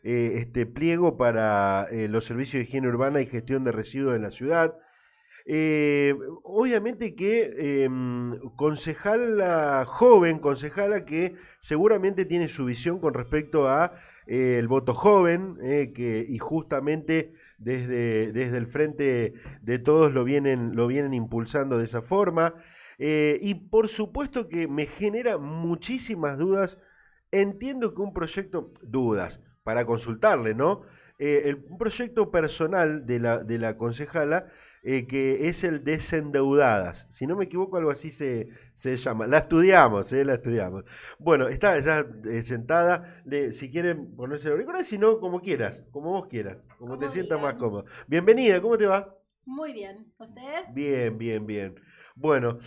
este pliego para los servicios de higiene urbana y gestión de residuos en la ciudad. Obviamente que concejala joven, concejala que seguramente tiene su visión con respecto a el voto joven, y justamente desde el frente de todos lo vienen impulsando de esa forma. Y por supuesto que me genera muchísimas dudas. Entiendo que un proyecto, dudas, para consultarle, ¿no? Un proyecto personal de la concejala, que es el Desendeudadas. Si no me equivoco, algo así se llama. La estudiamos, la estudiamos. Bueno, está ya sentada. Si quieren ponerse el auricular, si no, como quieras, como vos quieras, como te Como sientas más digan. cómodo. Bienvenida, ¿cómo te va? Muy bien. ¿Ustedes? Bien, bien, bien. Bueno,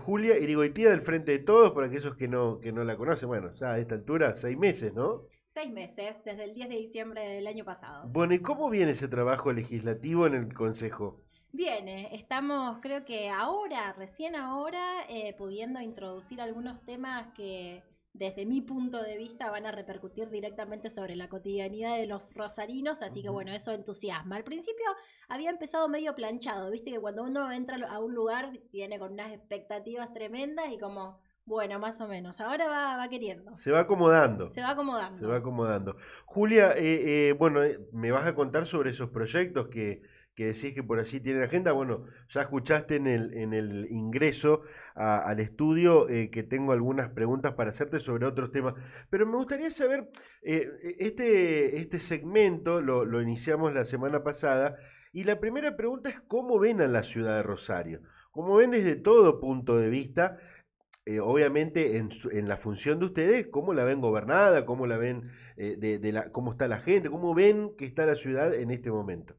Julia Irigoitía del Frente de Todos, para aquellos que no la conocen, bueno, ya a esta altura, 6 meses, ¿no? 6 meses, desde el 10 de diciembre del año pasado. Bueno, ¿y cómo viene ese trabajo legislativo en el Consejo? Viene, estamos creo que ahora, recién ahora, pudiendo introducir algunos temas que desde mi punto de vista van a repercutir directamente sobre la cotidianidad de los rosarinos, así que Ujú. bueno, eso entusiasma. Al principio había empezado medio planchado, viste que cuando uno entra a un lugar viene con unas expectativas tremendas y como, bueno, más o menos, ahora va queriendo, Se va acomodando, se va se va acomodando. acomodando. Julia, bueno, me vas a contar sobre esos proyectos que decís que por allí tienen agenda. Bueno, ya escuchaste en el ingreso al estudio, que tengo algunas preguntas para hacerte sobre otros temas, pero me gustaría saber, este segmento lo iniciamos la semana pasada y la primera pregunta es cómo ven a la ciudad de Rosario, cómo ven desde todo punto de vista, obviamente en la función de ustedes, cómo la ven gobernada, cómo la ven, cómo está la gente, cómo ven que está la ciudad en este momento.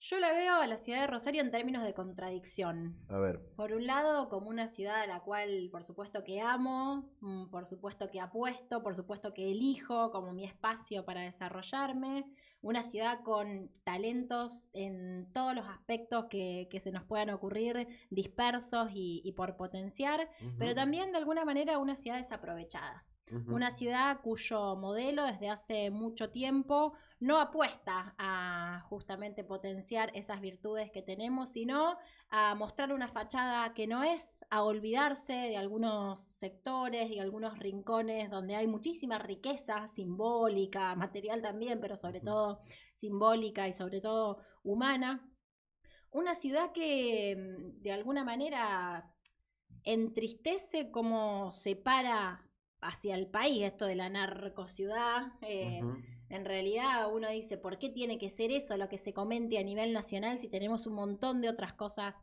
Yo la veo a la ciudad de Rosario en términos de contradicción. A ver. Por un lado, como una ciudad a la cual por supuesto que amo, por supuesto que apuesto, por supuesto que elijo como mi espacio para desarrollarme, una ciudad con talentos en todos los aspectos que se nos puedan ocurrir, dispersos y por potenciar, pero Ujú, también de alguna manera una ciudad desaprovechada. ujú, Una ciudad cuyo modelo desde hace mucho tiempo no apuesta a justamente potenciar esas virtudes que tenemos, sino a mostrar una fachada que no es, a olvidarse de algunos sectores y algunos rincones donde hay muchísima riqueza simbólica, material también, pero sobre ujú. todo simbólica y sobre todo humana. Una ciudad que de alguna manera entristece como separa hacia el país esto de la narcociudad. Ujú. En realidad uno dice, ¿por qué tiene que ser eso lo que se comente a nivel nacional si tenemos un montón de otras cosas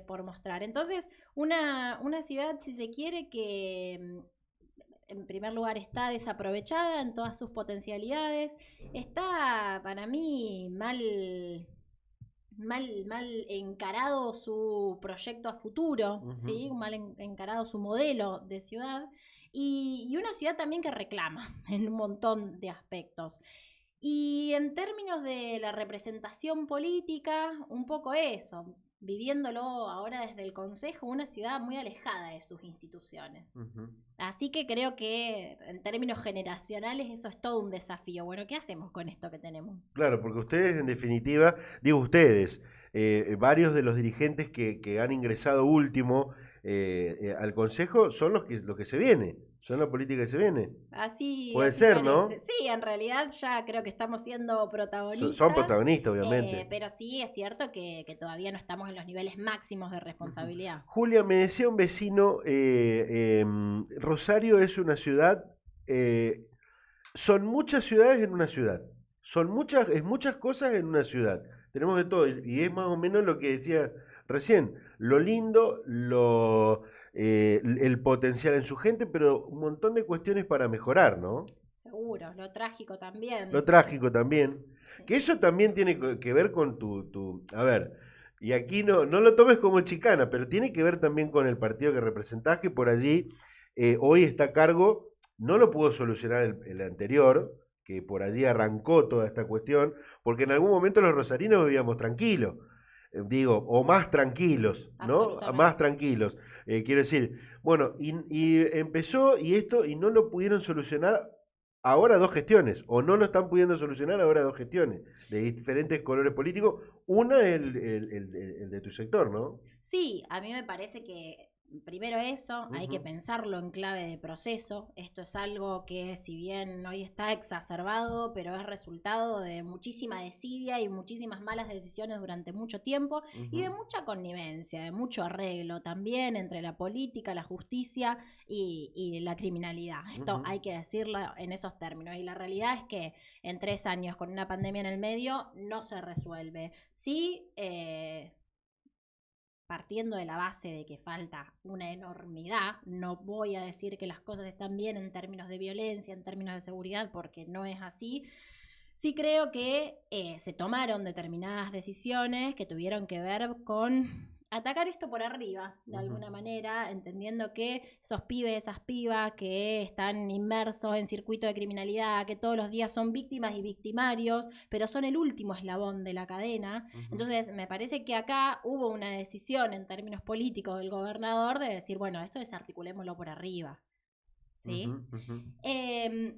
por mostrar? Entonces, una ciudad, si se quiere, que en primer lugar está desaprovechada en todas sus potencialidades, está para mí mal encarado su proyecto a futuro, Ujú. ¿sí? Mal encarado su modelo de ciudad y una ciudad también que reclama en un montón de aspectos. Y en términos de la representación política, un poco eso, viviéndolo ahora desde el Consejo, una ciudad muy alejada de sus instituciones. Ujú. Así que creo que en términos generacionales eso es todo un desafío. Bueno, ¿qué hacemos con esto que tenemos? Claro, porque ustedes, en definitiva, digo ustedes, varios de los dirigentes que han ingresado último, al Consejo son los que se viene, son la política que se viene. Puede Así ser, parece. ¿no? Sí, en realidad ya creo que estamos siendo Son protagonistas, protagonistas, obviamente. pero sí es cierto que todavía no estamos en los niveles máximos de Ujú. responsabilidad. Julia, me decía un vecino, Rosario es una ciudad, eh, son muchas ciudades en una ciudad, es muchas cosas en una ciudad, tenemos de todo, y es más o menos lo que decía recién, lo lindo, el potencial en su gente, pero un montón de cuestiones para mejorar, ¿no? Seguro, lo trágico Lo también. trágico también. Sí. Que eso también tiene que ver con a ver, y aquí no lo tomes como chicana, pero tiene que ver también con el partido que representás, que por allí, hoy está a cargo, no lo pudo solucionar el anterior, que por allí arrancó toda esta cuestión, porque en algún momento los rosarinos vivíamos tranquilos, digo, o más tranquilos, ¿no? Más Absolutamente. tranquilos. Quiero decir, bueno, y empezó y esto, y no lo pudieron solucionar ahora dos gestiones, o no lo están pudiendo solucionar ahora dos gestiones, de diferentes colores políticos. Una es el de tu sector, ¿no? Sí, a mí me parece que primero eso, hay que Ujú, pensarlo en clave de proceso. Esto es algo que si bien hoy está exacerbado, pero es resultado de muchísima desidia y muchísimas malas decisiones durante mucho tiempo y de ujú, mucha connivencia, de mucho arreglo también entre la política, la justicia y la criminalidad. Esto ujú. hay que decirlo en esos términos. Y la realidad es que en 3 años con una pandemia en el medio no se resuelve. Sí, partiendo de la base de que falta una enormidad, no voy a decir que las cosas están bien en términos de violencia, en términos de seguridad, porque no es así. Sí creo que se tomaron determinadas decisiones que tuvieron que ver con atacar esto por arriba, de Ujú. alguna manera, entendiendo que esos pibes, esas pibas que están inmersos en circuito de criminalidad, que todos los días son víctimas y victimarios, pero son el último eslabón de la cadena. Ujú, Entonces, me parece que acá hubo una decisión en términos políticos del gobernador de decir, bueno, esto desarticulémoslo por arriba. ujú, ¿Sí? ujú. Eh,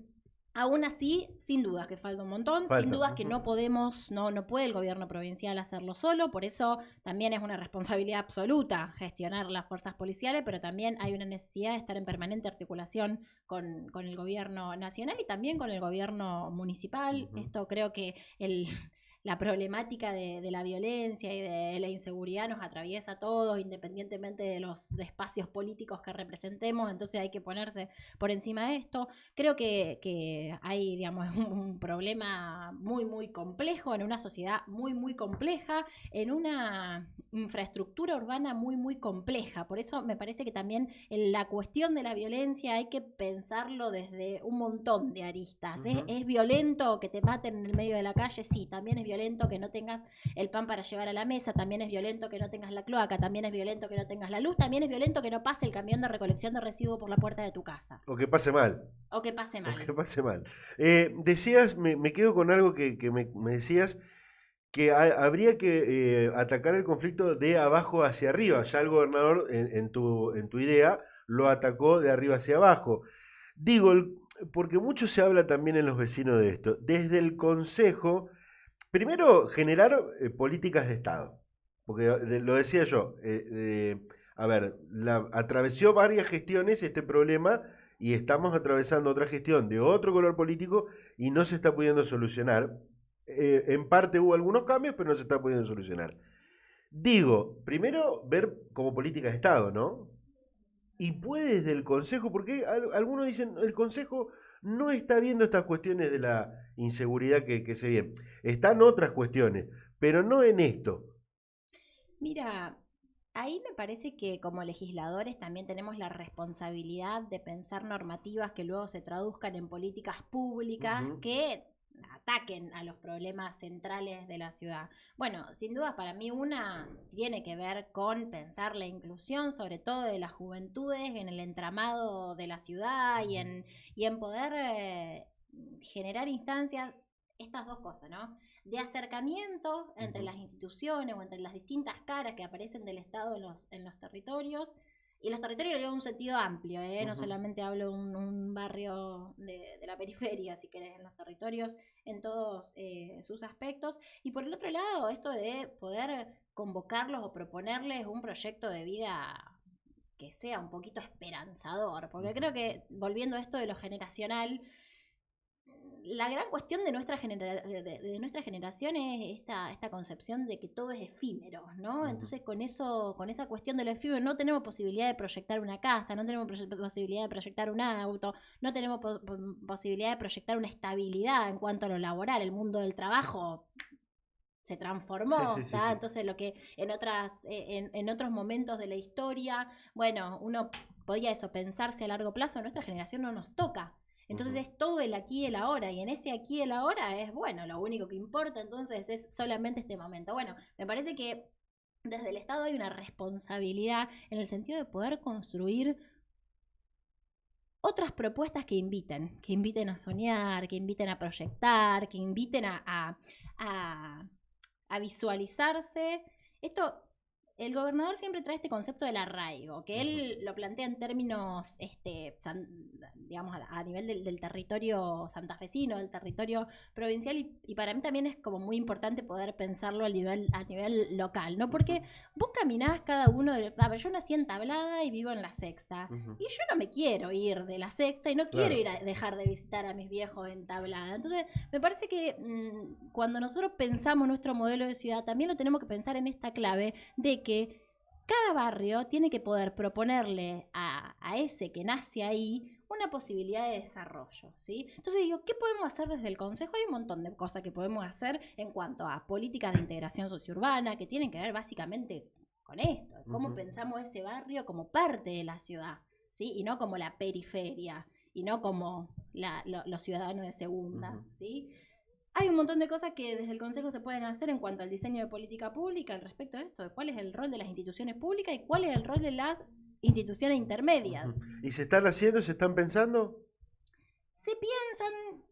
Aún así, sin dudas que falta un montón, sin Falta. dudas que Ujú, no podemos, no puede el gobierno provincial hacerlo solo, por eso también es una responsabilidad absoluta gestionar las fuerzas policiales, pero también hay una necesidad de estar en permanente articulación con el gobierno nacional y también con el gobierno municipal. ujú. Esto creo que la problemática de la violencia y de la inseguridad nos atraviesa a todos, independientemente de los espacios políticos que representemos, entonces hay que ponerse por encima de esto. Creo que hay, digamos, un problema muy, muy complejo en una sociedad muy, muy compleja, en una infraestructura urbana muy, muy compleja. Por eso me parece que también en la cuestión de la violencia hay que pensarlo desde un montón de aristas. Ujú. ¿Es violento que te maten en el medio de la calle? Sí, también es violento que no tengas el pan para llevar a la mesa, también es violento que no tengas la cloaca, también es violento que no tengas la luz, también es violento que no pase el camión de recolección de residuos por la puerta de tu casa. O que pase mal. O que pase O mal. que pase mal. Decías, me quedo con algo que me decías, que habría que atacar el conflicto de abajo hacia arriba. Ya el gobernador, en tu idea, lo atacó de arriba hacia abajo. Digo, porque mucho se habla también en los vecinos de esto. Desde el Consejo, primero, generar políticas de Estado. Porque lo decía yo, a ver, atravesó varias gestiones este problema y estamos atravesando otra gestión de otro color político y no se está pudiendo solucionar. En parte hubo algunos cambios, pero no se está pudiendo solucionar. Digo, primero ver como política de Estado, ¿no? Y puede desde el Consejo, porque algunos dicen, el Consejo no está viendo estas cuestiones de la inseguridad que se viene. Están otras cuestiones, pero no en esto. Mira, ahí me parece que como legisladores también tenemos la responsabilidad de pensar normativas que luego se traduzcan en políticas públicas Ujú, que ataquen a los problemas centrales de la ciudad. Bueno, sin duda para mí una tiene que ver con pensar la inclusión, sobre todo de las juventudes, en el entramado de la ciudad ujú, y en poder generar instancias, estas dos cosas, ¿no? De acercamiento entre ujú, las instituciones o entre las distintas caras que aparecen del Estado en los territorios. Y los territorios lo digo en un sentido amplio, no ujú. solamente hablo de un barrio de la periferia, si querés, en los territorios, en todos sus aspectos. Y por el otro lado, esto de poder convocarlos o proponerles un proyecto de vida que sea un poquito esperanzador, porque Ujú, creo que volviendo a esto de lo generacional, la gran cuestión de nuestra generación es esta concepción de que todo es efímero, ¿no? ujú. Entonces con eso, con esa cuestión de lo efímero, no tenemos posibilidad de proyectar una casa, no tenemos posibilidad de proyectar un auto, no tenemos posibilidad de proyectar una estabilidad en cuanto a lo laboral, el mundo del trabajo se Sí, sí, transformó, sí, ¿tá? sí. Entonces lo que en otros momentos de la historia, bueno, uno podía eso pensarse a largo plazo, a nuestra generación no nos toca. Entonces Ujú, es todo el aquí y el ahora, y en ese aquí y el ahora es, bueno, lo único que importa, entonces es solamente este momento. Bueno, me parece que desde el Estado hay una responsabilidad en el sentido de poder construir otras propuestas que inviten a soñar, que inviten a proyectar, que inviten a visualizarse. Esto el gobernador siempre trae este concepto del arraigo, que él lo plantea en términos, digamos, a nivel del territorio santafesino, del territorio provincial, y para mí también es como muy importante poder pensarlo a nivel local, ¿no? Porque vos caminás cada uno, a ver, yo nací en Tablada y vivo en La Sexta, y yo no me quiero ir de La Sexta y no quiero ir a dejar de visitar a mis viejos en Tablada. Entonces, me parece que cuando nosotros pensamos nuestro modelo de ciudad, también lo tenemos que pensar en esta clave de que cada barrio tiene que poder proponerle a ese que nace ahí una posibilidad de desarrollo, ¿sí? Entonces digo, ¿qué podemos hacer desde el Consejo? Hay un montón de cosas que podemos hacer en cuanto a políticas de integración sociourbana que tienen que ver básicamente con esto, cómo pensamos ese barrio como parte de la ciudad, ¿sí? Y no como la periferia, y no como los ciudadanos de segunda, ¿sí? Hay un montón de cosas que desde el Consejo se pueden hacer en cuanto al diseño de política pública al respecto de esto, de cuál es el rol de las instituciones públicas y cuál es el rol de las instituciones intermedias. ¿Y se están haciendo, se están pensando? Se piensan,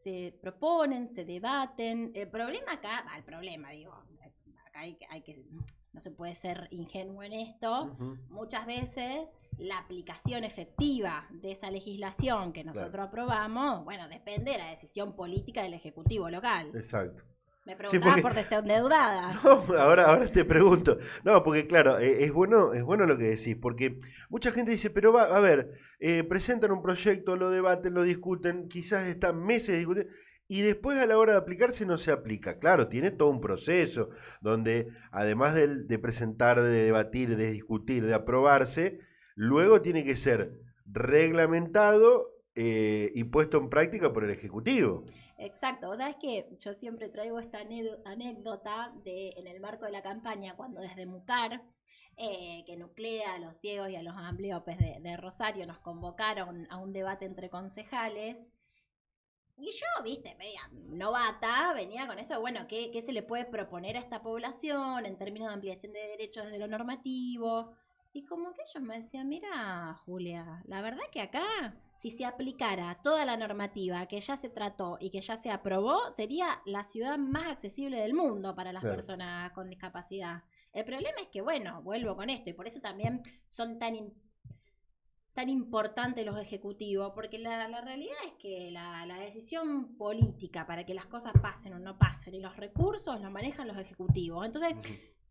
se proponen, se debaten. El problema acá, acá hay que, no se puede ser ingenuo en esto. Muchas veces la aplicación efectiva de esa legislación que nosotros aprobamos, bueno, depende de la decisión política del Ejecutivo local. Exacto. Me preguntabas por desendeudadas. No, ahora te pregunto. No, porque claro, es bueno lo que decís, porque mucha gente dice, pero a ver, presentan un proyecto, lo debaten, lo discuten, quizás están meses discutiendo, y después a la hora de aplicarse no se aplica. Claro, tiene todo un proceso donde además de presentar, de debatir, de discutir, de aprobarse, luego tiene que ser reglamentado y puesto en práctica por el Ejecutivo. Exacto, vos sabés que yo siempre traigo esta anécdota en el marco de la campaña, cuando desde MUCAR, que nuclea a los ciegos y a los ambliopes de Rosario, nos convocaron a un debate entre concejales. Y yo, viste, media novata, venía con esto de, bueno, ¿qué se le puede proponer a esta población en términos de ampliación de derechos desde lo normativo? Y como que ellos me decían, mira, Julia, la verdad que acá, si se aplicara toda la normativa que ya se trató y que ya se aprobó, sería la ciudad más accesible del mundo para las personas con discapacidad. El problema es que, bueno, vuelvo con esto, y por eso también son tan importantes los ejecutivos, porque la realidad es que la decisión política para que las cosas pasen o no pasen, y los recursos los manejan los ejecutivos. Entonces,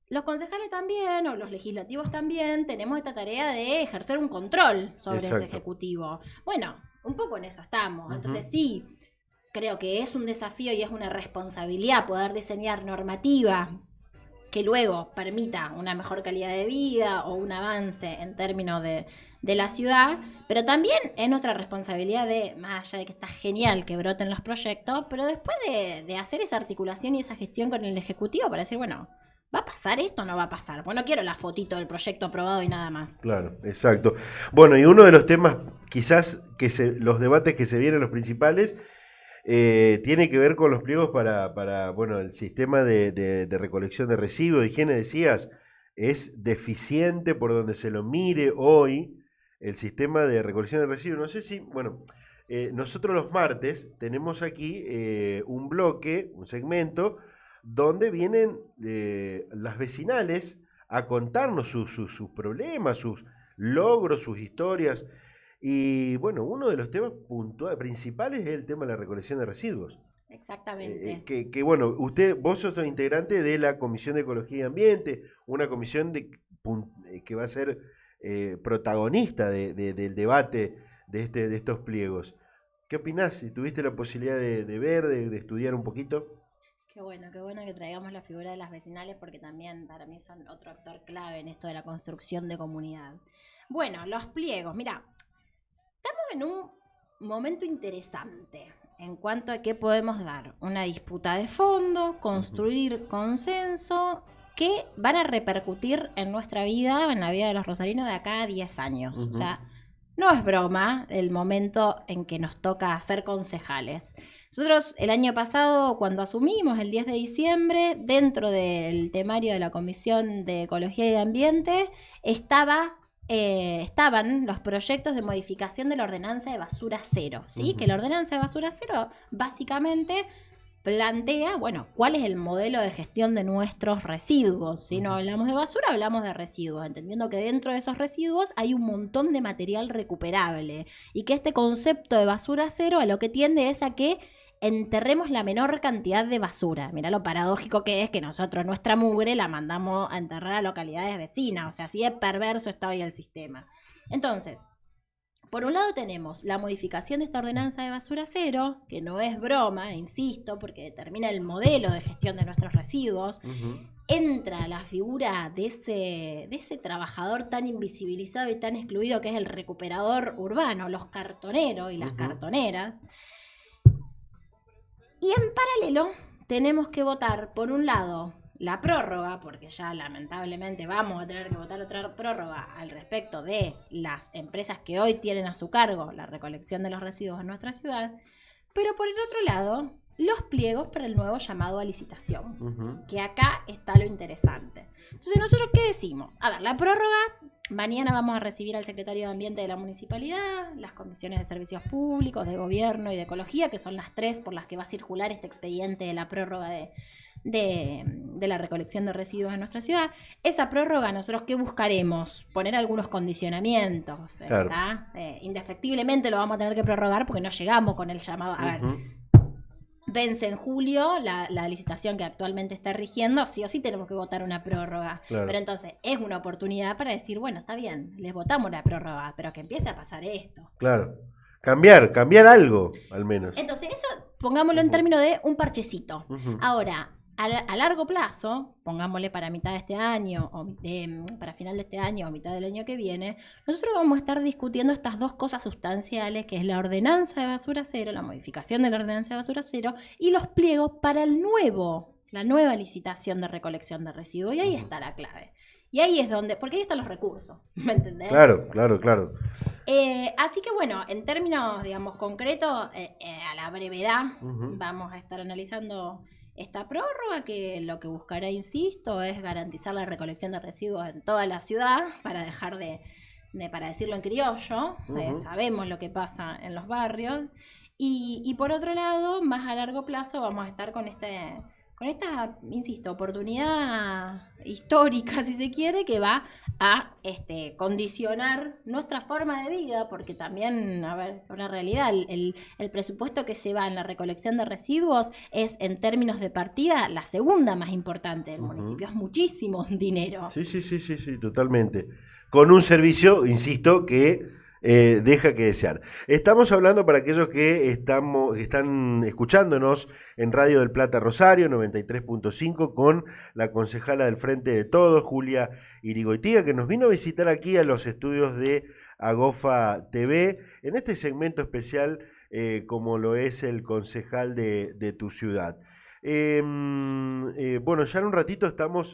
los concejales también, o los legislativos también, tenemos esta tarea de ejercer un control sobre ese ejecutivo. Bueno, un poco en eso estamos. Entonces sí, creo que es un desafío y es una responsabilidad poder diseñar normativa que luego permita una mejor calidad de vida o un avance en términos de la ciudad, pero también es nuestra responsabilidad más allá de que está genial que broten los proyectos, pero después de hacer esa articulación y esa gestión con el Ejecutivo para decir, bueno, ¿va a pasar esto o no va a pasar? Pues no quiero la fotito del proyecto aprobado y nada más. Claro, exacto. Bueno, y uno de los temas, quizás, los debates que se vienen, los principales, tiene que ver con los pliegos para bueno, el sistema de recolección de residuos. Higiene, decías, es deficiente por donde se lo mire hoy el sistema de recolección de residuos. No sé si, bueno, nosotros los martes tenemos aquí un bloque, un segmento, donde vienen las vecinales a contarnos sus problemas, sus logros, sus historias. Y bueno, uno de los temas principales es el tema de la recolección de residuos. Exactamente. Que bueno, vos sos integrante de la Comisión de Ecología y Ambiente, una comisión que va a ser protagonista del debate de estos pliegos. ¿Qué opinás? Si tuviste la posibilidad de ver, de estudiar un poquito. Qué bueno que traigamos la figura de las vecinales, porque también para mí son otro actor clave en esto de la construcción de comunidad. Bueno, los pliegos, mira, estamos en un momento interesante en cuanto a qué podemos dar. Una disputa de fondo, construir consenso, que van a repercutir en nuestra vida, en la vida de los rosarinos de acá a 10 años. O sea, no es broma el momento en que nos toca ser concejales. Nosotros el año pasado, cuando asumimos el 10 de diciembre, dentro del temario de la Comisión de Ecología y Ambiente, estaban los proyectos de modificación de la ordenanza de basura cero, ¿sí? Que la ordenanza de basura cero básicamente plantea, bueno, cuál es el modelo de gestión de nuestros residuos. Si no hablamos de basura, hablamos de residuos, entendiendo que dentro de esos residuos hay un montón de material recuperable y que este concepto de basura cero a lo que tiende es a que enterremos la menor cantidad de basura. Mirá lo paradójico que es que nosotros nuestra mugre la mandamos a enterrar a localidades vecinas, o sea, así de perverso está hoy el sistema. Entonces, por un lado tenemos la modificación de esta ordenanza de basura cero, que no es broma, insisto, porque determina el modelo de gestión de nuestros residuos. Entra la figura de ese trabajador tan invisibilizado y tan excluido que es el recuperador urbano, los cartoneros y las cartoneras. Y en paralelo tenemos que votar, por un lado, la prórroga, porque ya lamentablemente vamos a tener que votar otra prórroga al respecto de las empresas que hoy tienen a su cargo la recolección de los residuos en nuestra ciudad, pero por el otro lado, los pliegos para el nuevo llamado a licitación, que acá está lo interesante. Entonces, ¿nosotros qué decimos? A ver, la prórroga, mañana vamos a recibir al secretario de Ambiente de la Municipalidad, las comisiones de servicios públicos, de gobierno y de ecología, que son las tres por las que va a circular este expediente de la prórroga de la recolección de residuos en nuestra ciudad. Esa prórroga, nosotros ¿qué buscaremos? Poner algunos condicionamientos. Claro. Indefectiblemente lo vamos a tener que prorrogar porque no llegamos con el llamado. A ver, vence en julio la licitación que actualmente está rigiendo, sí o sí tenemos que votar una prórroga. Claro. Pero entonces es una oportunidad para decir, bueno, está bien, les votamos la prórroga, pero que empiece a pasar esto. Claro. Cambiar algo, al menos. Entonces, eso pongámoslo en términos de un parchecito. Ahora, a largo plazo, pongámosle para mitad de este año, o para final de este año o mitad del año que viene, nosotros vamos a estar discutiendo estas dos cosas sustanciales, que es la ordenanza de basura cero, la modificación de la ordenanza de basura cero, y los pliegos para la nueva licitación de recolección de residuos. Y ahí está la clave. Y ahí es donde, porque ahí están los recursos, ¿me entendés? Claro. Así que bueno, en términos, digamos, concretos, a la brevedad, vamos a estar analizando esta prórroga que lo que buscará, insisto, es garantizar la recolección de residuos en toda la ciudad para dejar para decirlo en criollo, sabemos lo que pasa en los barrios. Y por otro lado, más a largo plazo vamos a estar con esta, insisto, oportunidad histórica, si se quiere, que va a condicionar nuestra forma de vida, porque también, a ver, una realidad, el presupuesto que se va en la recolección de residuos es, en términos de partida, la segunda más importante del municipio, es muchísimo dinero. Sí, totalmente. Con un servicio, insisto, que deja que desear. Estamos hablando para aquellos que están escuchándonos en Radio del Plata Rosario 93.5 con la concejala del Frente de Todos, Julia Irigoitiga, que nos vino a visitar aquí a los estudios de Agofa TV en este segmento especial como lo es el concejal de tu ciudad. Bueno, ya en un ratito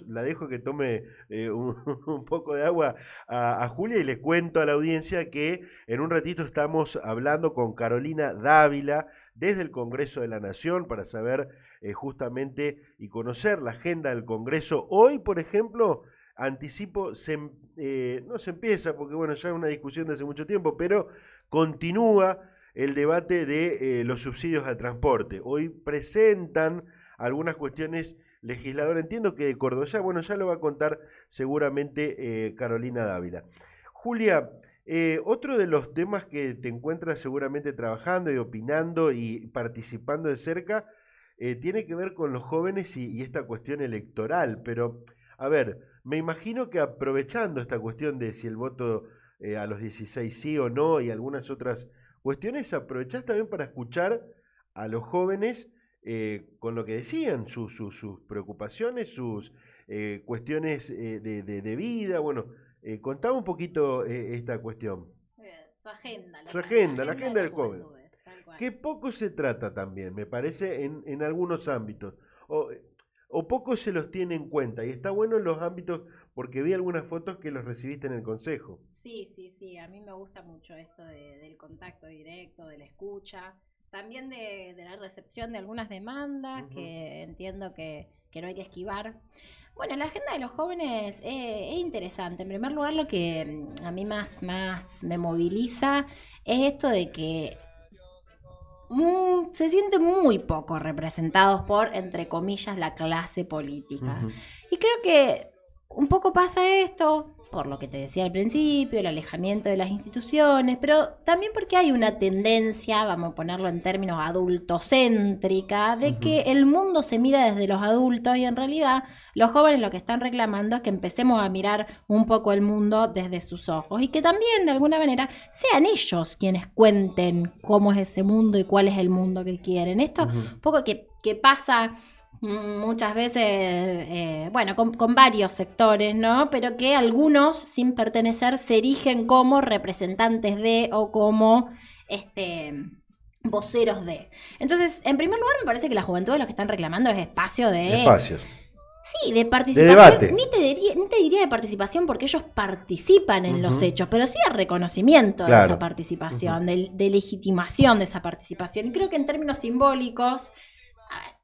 la dejo que tome un poco de agua a Julia y le cuento a la audiencia que en un ratito estamos hablando con Carolina Dávila desde el Congreso de la Nación para saber justamente y conocer la agenda del Congreso. Hoy, por ejemplo, anticipo, no se empieza porque bueno, ya es una discusión de hace mucho tiempo, pero continúa el debate de los subsidios al transporte. Hoy presentan algunas cuestiones legisladoras, entiendo que de Córdoba, bueno, ya lo va a contar seguramente Carolina Dávila. Julia, otro de los temas que te encuentras seguramente trabajando y opinando y participando de cerca, tiene que ver con los jóvenes y esta cuestión electoral, pero a ver, me imagino que aprovechando esta cuestión de si el voto a los 16 sí o no y algunas otras cuestiones, aprovechás también para escuchar a los jóvenes con lo que decían, sus preocupaciones, sus cuestiones de vida. Bueno, contame un poquito esta cuestión. Su agenda. La agenda del joven. Que poco se trata también, me parece, en algunos ámbitos. O poco se los tiene en cuenta. Y está bueno en los ámbitos, porque vi algunas fotos que los recibiste en el consejo. Sí. A mí me gusta mucho esto del contacto directo, de la escucha. También de la recepción de algunas demandas que entiendo que no hay que esquivar. Bueno, la agenda de los jóvenes es interesante. En primer lugar, lo que a mí más me moviliza es esto de que se sienten muy poco representados por, entre comillas, la clase política. Y creo que un poco pasa esto, por lo que te decía al principio, el alejamiento de las instituciones, pero también porque hay una tendencia, vamos a ponerlo en términos adultocéntrica, de que el mundo se mira desde los adultos y en realidad los jóvenes lo que están reclamando es que empecemos a mirar un poco el mundo desde sus ojos y que también de alguna manera sean ellos quienes cuenten cómo es ese mundo y cuál es el mundo que quieren. Esto un poco que pasa muchas veces, bueno, con varios sectores, ¿no? Pero que algunos, sin pertenecer, se erigen como representantes de o como voceros de. Entonces, en primer lugar, me parece que la juventud lo que están reclamando es espacio de... Espacios. Sí, de participación. De debate. Ni te diría de participación porque ellos participan en los hechos, pero sí de reconocimiento de esa participación, de legitimación de esa participación. Y creo que en términos simbólicos... A ver,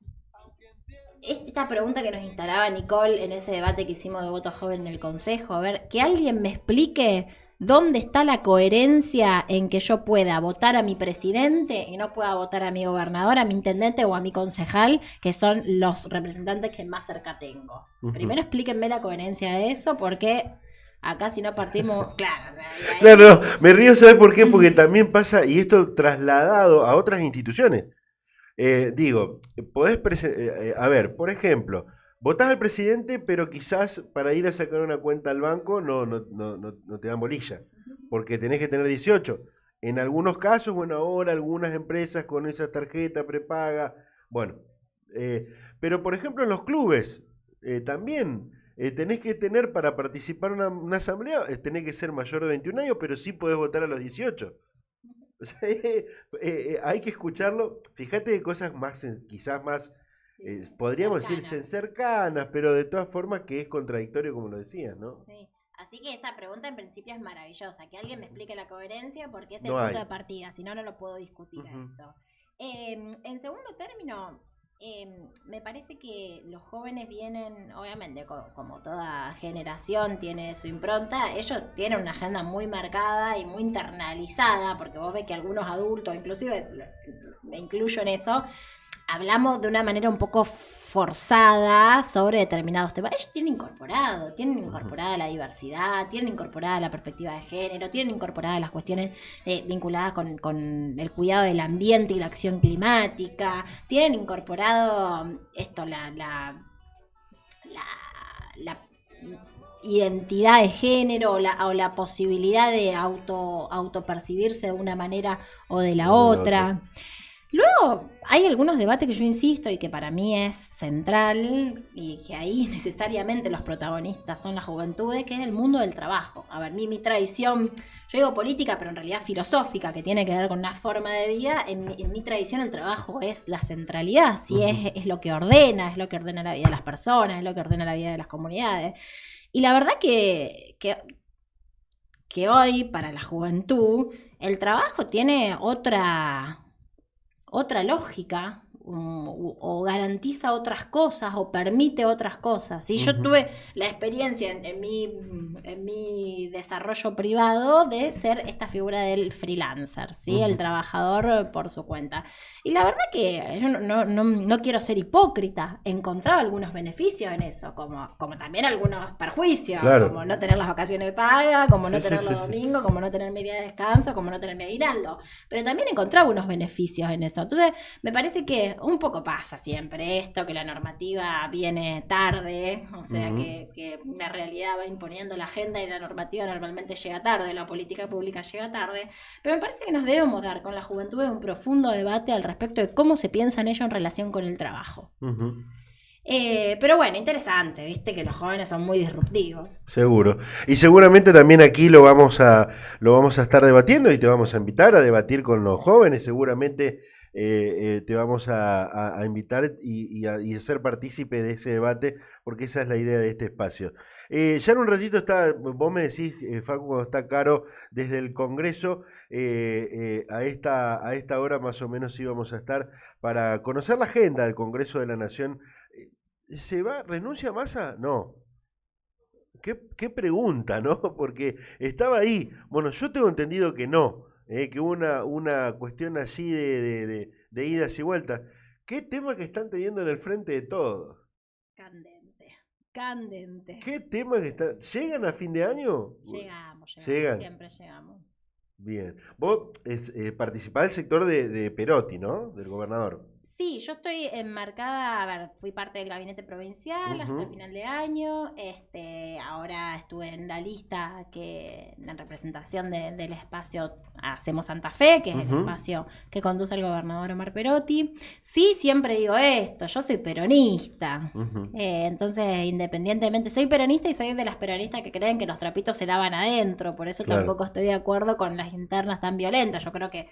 esta pregunta que nos instalaba Nicole en ese debate que hicimos de voto joven en el Consejo, a ver, que alguien me explique dónde está la coherencia en que yo pueda votar a mi presidente y no pueda votar a mi gobernador, a mi intendente o a mi concejal, que son los representantes que más cerca tengo. Primero explíquenme la coherencia de eso, porque acá si no partimos... Claro, Claro, me río, ¿sabes por qué? Porque también pasa, y esto trasladado a otras instituciones. Digo, podés a ver, por ejemplo, votás al presidente, pero quizás para ir a sacar una cuenta al banco no te dan bolilla, porque tenés que tener 18. En algunos casos, bueno, ahora algunas empresas con esa tarjeta prepaga, bueno, pero por ejemplo en los clubes también tenés que tener para participar en una asamblea, tenés que ser mayor de 21 años, pero sí podés votar a los 18. O sea, hay que escucharlo. Fíjate de cosas más, quizás más, podríamos decirse cercanas, pero de todas formas que es contradictorio, como lo decías, ¿no? Sí. Así que esa pregunta en principio es maravillosa. Que alguien me explique la coherencia porque es el No punto hay. de partida. Si no, no lo puedo discutir a esto. En segundo término, me parece que los jóvenes vienen, obviamente, como toda generación tiene su impronta, ellos tienen una agenda muy marcada y muy internalizada, porque vos ves que algunos adultos, inclusive me incluyo en eso, hablamos de una manera un poco forzada sobre determinados temas. Ellos tienen incorporada la diversidad, tienen incorporada la perspectiva de género, tienen incorporadas las cuestiones vinculadas con el cuidado del ambiente y la acción climática, tienen incorporado esto, la identidad de género o la posibilidad de autopercibirse de una manera o de la otra. Luego hay algunos debates que yo insisto y que para mí es central y que ahí necesariamente los protagonistas son las juventudes, que es el mundo del trabajo. A ver, mi tradición, yo digo política, pero en realidad filosófica, que tiene que ver con una forma de vida, en mi tradición el trabajo es la centralidad, ¿sí? Es lo que ordena, es lo que ordena la vida de las personas, es lo que ordena la vida de las comunidades. Y la verdad que hoy, para la juventud, el trabajo tiene otra lógica o garantiza otras cosas o permite otras cosas. ¿Sí? Yo tuve la experiencia en mi desarrollo privado de ser esta figura del freelancer, ¿sí? El trabajador por su cuenta. Y la verdad que yo no quiero ser hipócrita. Encontraba algunos beneficios en eso, como también algunos perjuicios, claro, como no tener las vacaciones pagas, como no tener los domingos, como no tener mi día de descanso, como no tener mi aguinaldo. Pero también encontraba unos beneficios en eso. Entonces, me parece que un poco pasa siempre esto, que la normativa viene tarde, o sea, que la realidad va imponiendo la agenda y la normativa normalmente llega tarde, la política pública llega tarde. Pero me parece que nos debemos dar con la juventud un profundo debate al respecto de cómo se piensan ellos en relación con el trabajo. Pero bueno, interesante, viste que los jóvenes son muy disruptivos. Seguro. Y seguramente también aquí lo vamos a estar debatiendo y te vamos a invitar a debatir con los jóvenes. Seguramente te vamos a invitar y a ser partícipe de ese debate, porque esa es la idea de este espacio. Ya en un ratito vos me decís, Facu, cuando está Caro desde el Congreso, a esta hora más o menos íbamos a estar para conocer la agenda del Congreso de la Nación. ¿Renuncia Massa? No. ¿Qué pregunta, no? Porque estaba ahí. Bueno, yo tengo entendido que no. que hubo una cuestión así de idas y vueltas. ¿Qué tema que están teniendo en el frente de todos? Candente, candente. ¿Qué tema que están? ¿Llegan a fin de año? Llegamos, ¿Llegan? siempre llegamos. Bien. Vos participás del sector de Perotti, ¿no? Del gobernador. Sí, yo estoy enmarcada, a ver, fui parte del gabinete provincial hasta el final de año, ahora estuve en la lista que en representación del espacio Hacemos Santa Fe, que es el espacio que conduce el gobernador Omar Perotti. Sí, siempre digo esto, yo soy peronista, entonces independientemente, soy peronista y soy de las peronistas que creen que los trapitos se lavan adentro, por eso tampoco estoy de acuerdo con las internas tan violentas. Yo creo que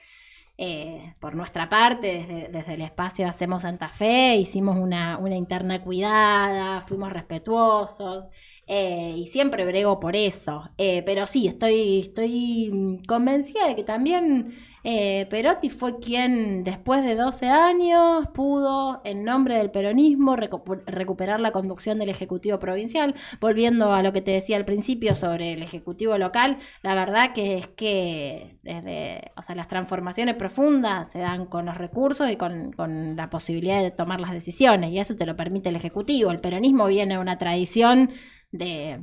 por nuestra parte, desde el espacio Hacemos Santa Fe, hicimos una interna cuidada, fuimos respetuosos y siempre brego por eso. Pero sí, estoy convencida de que también Perotti fue quien, después de 12 años, pudo, en nombre del peronismo, recuperar la conducción del Ejecutivo Provincial. Volviendo a lo que te decía al principio sobre el Ejecutivo local, la verdad que es que las transformaciones profundas se dan con los recursos y con la posibilidad de tomar las decisiones, y eso te lo permite el Ejecutivo. El peronismo viene de una tradición de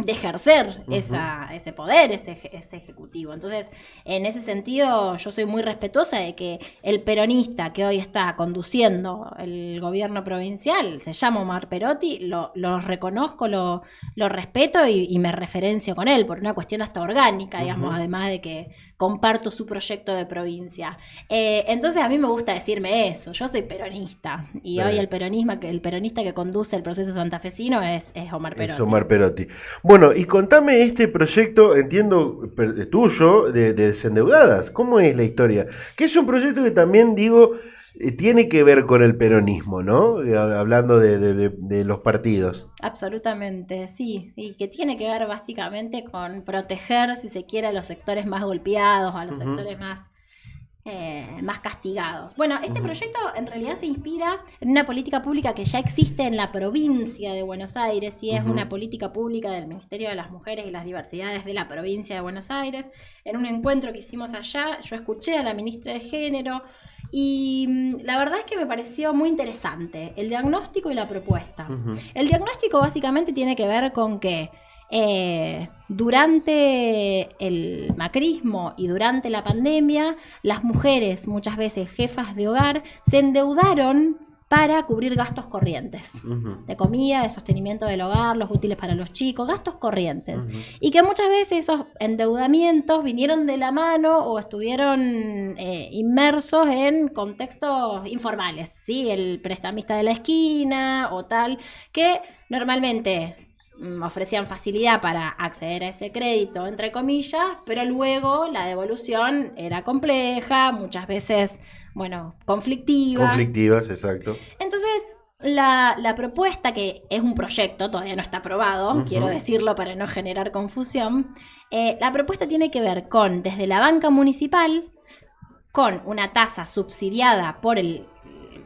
ejercer ese poder, ese ejecutivo. Entonces, en ese sentido, yo soy muy respetuosa de que el peronista que hoy está conduciendo el gobierno provincial se llama Omar Perotti, lo reconozco, lo respeto y me referencio con él por una cuestión hasta orgánica, digamos, además de que comparto su proyecto de provincia. Entonces, a mí me gusta decirme eso, yo soy peronista y hoy el peronista que conduce el proceso santafesino es Omar Perotti. Es Omar Perotti. Bueno, y contame este proyecto, entiendo, tuyo, de Desendeudadas. ¿Cómo es la historia? Que es un proyecto que también, digo, tiene que ver con el peronismo, ¿no? Hablando de los partidos. Absolutamente, sí. Y que tiene que ver básicamente con proteger, si se quiere, a los sectores más golpeados, a los sectores más castigados. Bueno, este proyecto en realidad se inspira en una política pública que ya existe en la provincia de Buenos Aires, y es una política pública del Ministerio de las Mujeres y las Diversidades de la provincia de Buenos Aires. En un encuentro que hicimos allá, yo escuché a la ministra de Género y la verdad es que me pareció muy interesante el diagnóstico y la propuesta. El diagnóstico básicamente tiene que ver con que durante el macrismo y durante la pandemia, las mujeres, muchas veces jefas de hogar, se endeudaron para cubrir gastos corrientes, de comida, de sostenimiento del hogar, los útiles para los chicos, gastos corrientes. Y que muchas veces esos endeudamientos vinieron de la mano o estuvieron inmersos en contextos informales, ¿sí? El prestamista de la esquina o tal, que normalmente ofrecían facilidad para acceder a ese crédito, entre comillas, pero luego la devolución era compleja, muchas veces, conflictiva. Conflictivas, exacto. Entonces, la propuesta, que es un proyecto, todavía no está aprobado, quiero decirlo para no generar confusión, la propuesta tiene que ver con, desde la banca municipal, con una tasa subsidiada por el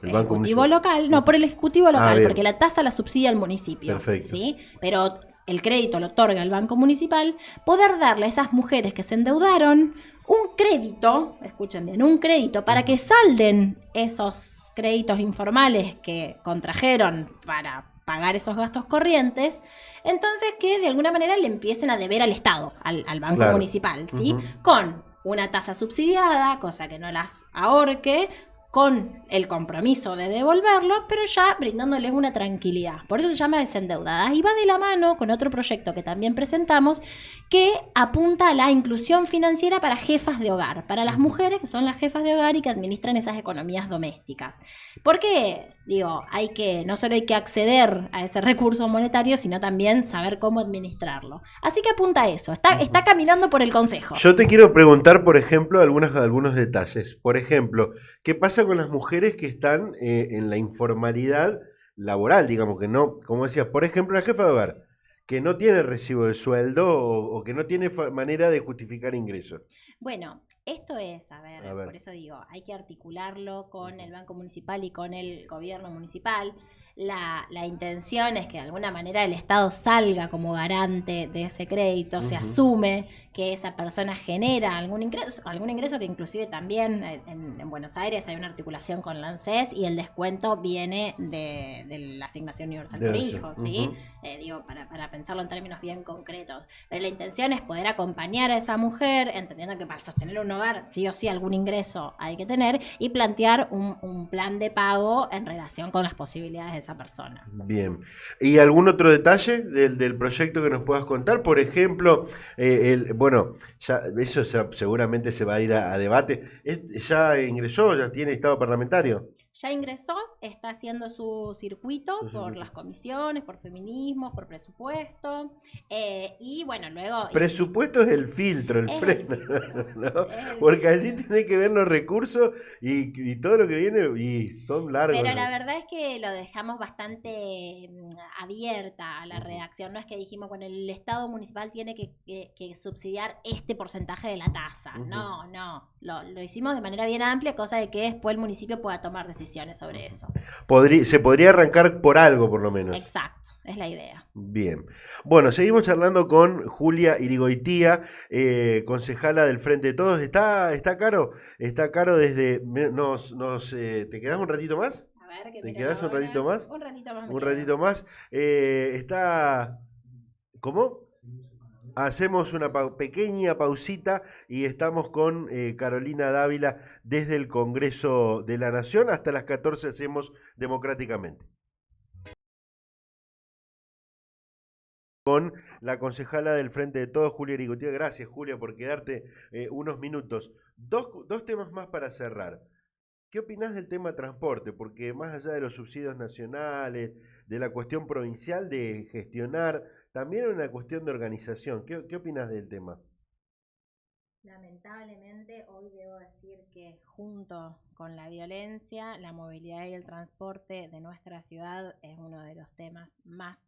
Ejecutivo local, por el Ejecutivo local, porque la tasa la subsidia el municipio. Perfecto. ¿Sí? Pero el crédito lo otorga el Banco Municipal, poder darle a esas mujeres que se endeudaron un crédito, escuchen bien, un crédito para que salden esos créditos informales que contrajeron para pagar esos gastos corrientes, entonces que de alguna manera le empiecen a deber al Estado, al Banco Municipal, ¿sí? Con una tasa subsidiada, cosa que no las ahorque, con el compromiso de devolverlo, pero ya brindándoles una tranquilidad. Por eso se llama Desendeudadas, y va de la mano con otro proyecto que también presentamos, que apunta a la inclusión financiera para jefas de hogar, para las mujeres que son las jefas de hogar y que administran esas economías domésticas. Porque, no solo hay que acceder a ese recurso monetario, sino también saber cómo administrarlo. Así que apunta a eso, está caminando por el Consejo. Yo te quiero preguntar, por ejemplo, algunos detalles. Por ejemplo, ¿qué pasa con las mujeres que están en la informalidad laboral? Digamos que no, como decías, por ejemplo, la jefa de hogar, que no tiene recibo de sueldo o que no tiene manera de justificar ingresos. Bueno, esto es, a ver, por eso digo, hay que articularlo con el Banco Municipal y con el gobierno municipal. la intención es que de alguna manera el Estado salga como garante de ese crédito, se asume que esa persona genera algún ingreso que inclusive también en Buenos Aires hay una articulación con la ANSES y el descuento viene de la asignación universal por hijo, ¿sí? Digo, para pensarlo en términos bien concretos. Pero la intención es poder acompañar a esa mujer, entendiendo que para sostener un hogar sí o sí algún ingreso hay que tener, y plantear un plan de pago en relación con las posibilidades de esa persona. Bien. ¿Y algún otro detalle del proyecto que nos puedas contar? Por ejemplo, bueno, ya, eso seguramente se va a ir a debate. ¿Ya ingresó, ya tiene estado parlamentario? Ya ingresó, está haciendo su circuito por las comisiones, por feminismo, por presupuesto, y bueno, luego... Presupuesto es el filtro, el freno, ¿no? Porque allí tiene que ver los recursos y todo lo que viene, y son largos. Pero la verdad es que lo dejamos bastante abierta a la redacción, no es que dijimos, bueno, el Estado municipal tiene que subsidiar este porcentaje de la tasa, no, lo hicimos de manera bien amplia, cosa de que después el municipio pueda tomar decisiones sobre eso. Se podría arrancar por algo, por lo menos. Exacto, es la idea. Bien. Bueno, seguimos charlando con Julia Irigoitía, concejala del Frente de Todos. ¿Está Caro? Está Caro desde... ¿Te quedás un ratito más? A ver, que ¿Te quedás un ratito más? Un ratito más. Un ratito más. Está... ¿Cómo? Hacemos una pequeña pausita y estamos con Carolina Dávila desde el Congreso de la Nación. Hasta las 14 hacemos Democráticamente. Con la concejala del Frente de Todos, Julia Irigoitía. Gracias, Julia, por quedarte unos minutos. Dos temas más para cerrar. ¿Qué opinás del tema transporte? Porque más allá de los subsidios nacionales, de la cuestión provincial de gestionar, también es una cuestión de organización. ¿Qué opinás del tema? Lamentablemente, hoy debo decir que junto con la violencia, la movilidad y el transporte de nuestra ciudad es uno de los temas más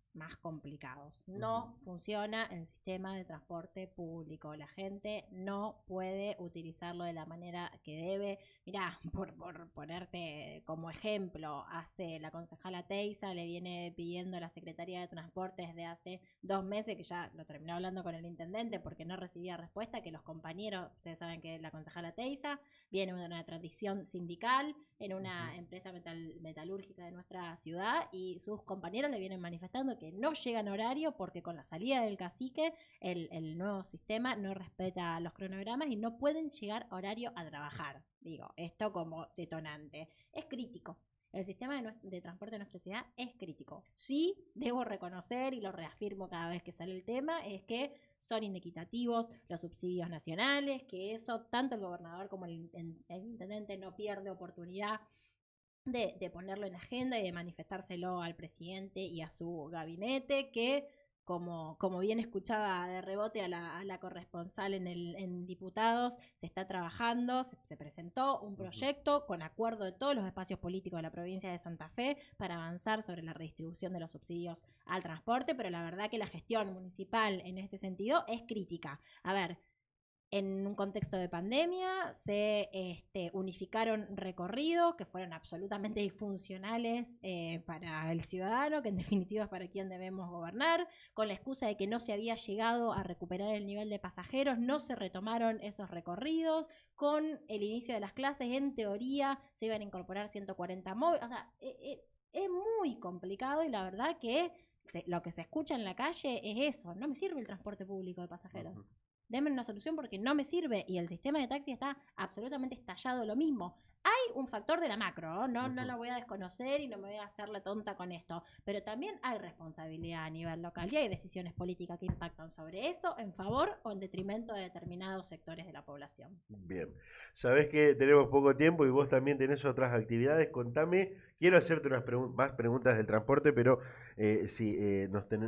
complicados. No funciona el sistema de transporte público. La gente no puede utilizarlo de la manera que debe. Mirá, por ponerte como ejemplo, la concejala Teiza le viene pidiendo a la Secretaría de Transporte desde hace 2 meses, que ya lo terminó hablando con el intendente porque no recibía respuesta, que los compañeros, ustedes saben que la concejala Teiza viene de una tradición sindical en una empresa metalúrgica de nuestra ciudad, y sus compañeros le vienen manifestando que no llegan a horario porque con la salida del cacique el nuevo sistema no respeta los cronogramas y no pueden llegar a horario a trabajar. Digo, esto como detonante. Es crítico. El sistema de transporte de nuestra ciudad es crítico. Sí, debo reconocer, y lo reafirmo cada vez que sale el tema, es que son inequitativos los subsidios nacionales, que eso tanto el gobernador como el intendente no pierde oportunidad de ponerlo en agenda y de manifestárselo al presidente y a su gabinete, que como bien escuchaba de rebote a la corresponsal en Diputados, se está trabajando, se presentó un proyecto con acuerdo de todos los espacios políticos de la provincia de Santa Fe para avanzar sobre la redistribución de los subsidios al transporte, pero la verdad que la gestión municipal en este sentido es crítica. A ver, en un contexto de pandemia se unificaron recorridos que fueron absolutamente disfuncionales para el ciudadano, que en definitiva es para quien debemos gobernar, con la excusa de que no se había llegado a recuperar el nivel de pasajeros, no se retomaron esos recorridos. Con el inicio de las clases, en teoría, se iban a incorporar 140 móviles. O sea, es muy complicado, y la verdad que lo que se escucha en la calle es eso: no me sirve el transporte público de pasajeros. Denme una solución porque no me sirve, y el sistema de taxi está absolutamente estallado. Lo mismo. Hay un factor de la macro, no lo voy a desconocer y no me voy a hacer la tonta con esto, pero también hay responsabilidad a nivel local y hay decisiones políticas que impactan sobre eso en favor o en detrimento de determinados sectores de la población. Bien, sabés que tenemos poco tiempo y vos también tenés otras actividades. Contame, quiero hacerte unas más preguntas del transporte, pero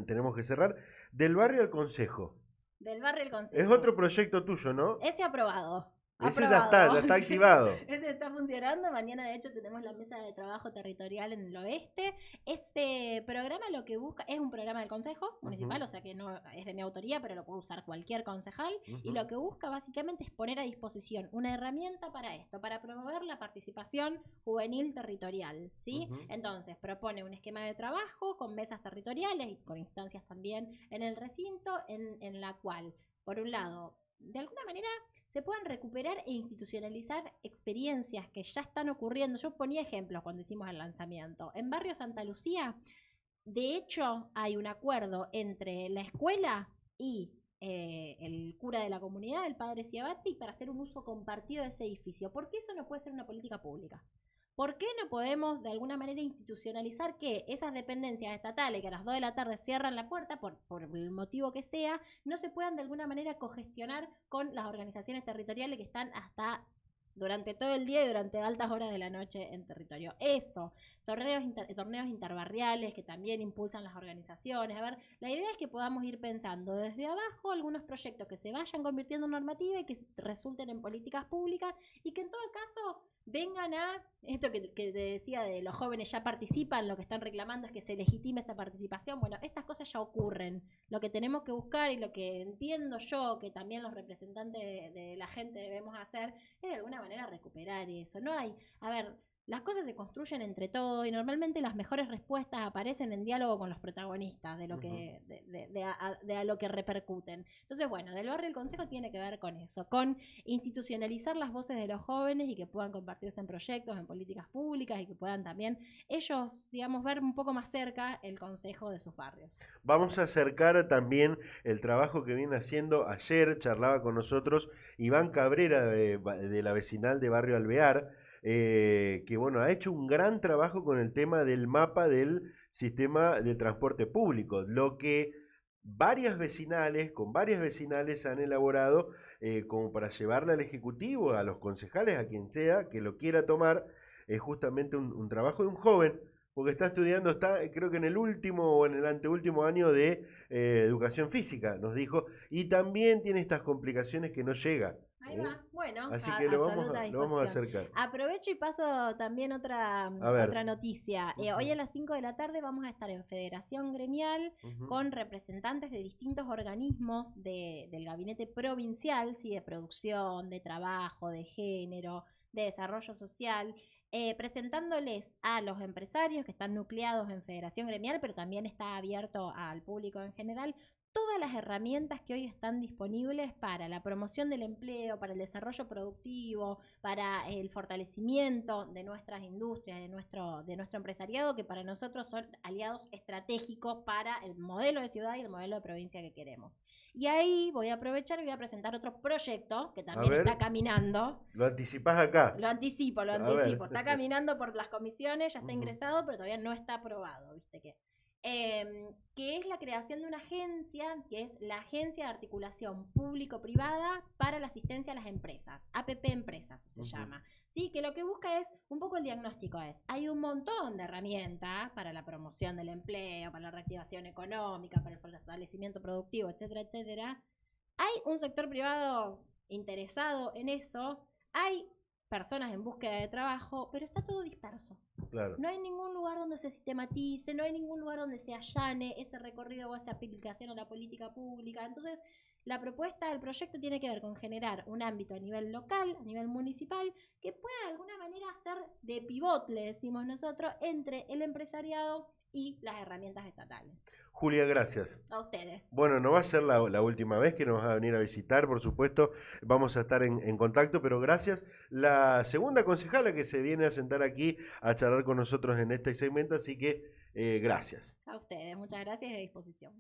tenemos que cerrar. Del barrio al Consejo. Del barrio al Consejo. Es otro proyecto tuyo, ¿no? Ese aprobado. Ese aprobado. ya está activado. Ese está funcionando. Mañana, de hecho, tenemos la mesa de trabajo territorial en el oeste. Este programa lo que busca es un programa del Consejo Municipal, o sea que no es de mi autoría, pero lo puede usar cualquier concejal. Y lo que busca básicamente es poner a disposición una herramienta para esto, para promover la participación juvenil territorial, ¿sí? Entonces, propone un esquema de trabajo con mesas territoriales y con instancias también en el recinto, en la cual, por un lado, de alguna manera se puedan recuperar e institucionalizar experiencias que ya están ocurriendo. Yo ponía ejemplos cuando hicimos el lanzamiento. En Barrio Santa Lucía, de hecho, hay un acuerdo entre la escuela y el cura de la comunidad, el padre Ciabatti, para hacer un uso compartido de ese edificio. ¿Por qué eso no puede ser una política pública? ¿Por qué no podemos de alguna manera institucionalizar que esas dependencias estatales que a las 2 de la tarde cierran la puerta, por el motivo que sea, no se puedan de alguna manera cogestionar con las organizaciones territoriales que están hasta durante todo el día y durante altas horas de la noche en territorio? Eso, torneos interbarriales que también impulsan las organizaciones. A ver, la idea es que podamos ir pensando desde abajo algunos proyectos que se vayan convirtiendo en normativa y que resulten en políticas públicas y que en todo caso vengan a esto que te decía de los jóvenes ya participan, lo que están reclamando es que se legitime esa participación. Bueno, estas cosas ya ocurren. Lo que tenemos que buscar y lo que entiendo yo que también los representantes de la gente debemos hacer es de alguna manera recuperar eso. No hay, a ver, las cosas se construyen entre todos y normalmente las mejores respuestas aparecen en diálogo con los protagonistas de lo que de a lo que repercuten. Entonces, bueno, del barrio del Consejo tiene que ver con eso, con institucionalizar las voces de los jóvenes y que puedan compartirse en proyectos, en políticas públicas y que puedan también ellos, digamos, ver un poco más cerca el consejo de sus barrios. Vamos a acercar también el trabajo que viene haciendo. Ayer charlaba con nosotros Iván Cabrera de la vecinal de Barrio Alvear, que bueno, ha hecho un gran trabajo con el tema del mapa del sistema de transporte público, lo que con varias vecinales han elaborado como para llevarle al Ejecutivo, a los concejales, a quien sea que lo quiera tomar. Es justamente un trabajo de un joven, porque está estudiando, está creo que en el último o en el anteúltimo año de educación física, nos dijo, y también tiene estas complicaciones que no llega. Ahí va, bueno, Así que lo vamos a acercar. Aprovecho y paso también otra noticia. Hoy a las 5 de la tarde vamos a estar en Federación Gremial con representantes de distintos organismos del gabinete provincial, ¿sí? De producción, de trabajo, de género, de desarrollo social, presentándoles a los empresarios que están nucleados en Federación Gremial, pero también está abierto al público en general, todas las herramientas que hoy están disponibles para la promoción del empleo, para el desarrollo productivo, para el fortalecimiento de nuestras industrias, de nuestro empresariado, que para nosotros son aliados estratégicos para el modelo de ciudad y el modelo de provincia que queremos. Y ahí voy a aprovechar y voy a presentar otro proyecto que también está caminando. ¿Lo anticipás acá? Lo anticipo. Está caminando por las comisiones, ya está ingresado, pero todavía no está aprobado, ¿viste qué? Que es la creación de una agencia, que es la Agencia de Articulación Público-Privada para la Asistencia a las Empresas, APP Empresas se llama, ¿sí? Que lo que busca es, un poco el diagnóstico es, hay un montón de herramientas para la promoción del empleo, para la reactivación económica, para el fortalecimiento productivo, etcétera, etcétera. Hay un sector privado interesado en eso, hay personas en búsqueda de trabajo, pero está todo disperso. Claro. No hay ningún lugar donde se sistematice, no hay ningún lugar donde se allane ese recorrido o esa aplicación a la política pública. Entonces, la propuesta del proyecto tiene que ver con generar un ámbito a nivel local, a nivel municipal, que pueda de alguna manera ser de pivot, le decimos nosotros, entre el empresariado y las herramientas estatales. Julia, gracias. A ustedes. Bueno, no va a ser la última vez que nos vas a venir a visitar, por supuesto, vamos a estar en contacto, pero gracias. La segunda concejala que se viene a sentar aquí a charlar con nosotros en este segmento, así que gracias. A ustedes, muchas gracias y a disposición.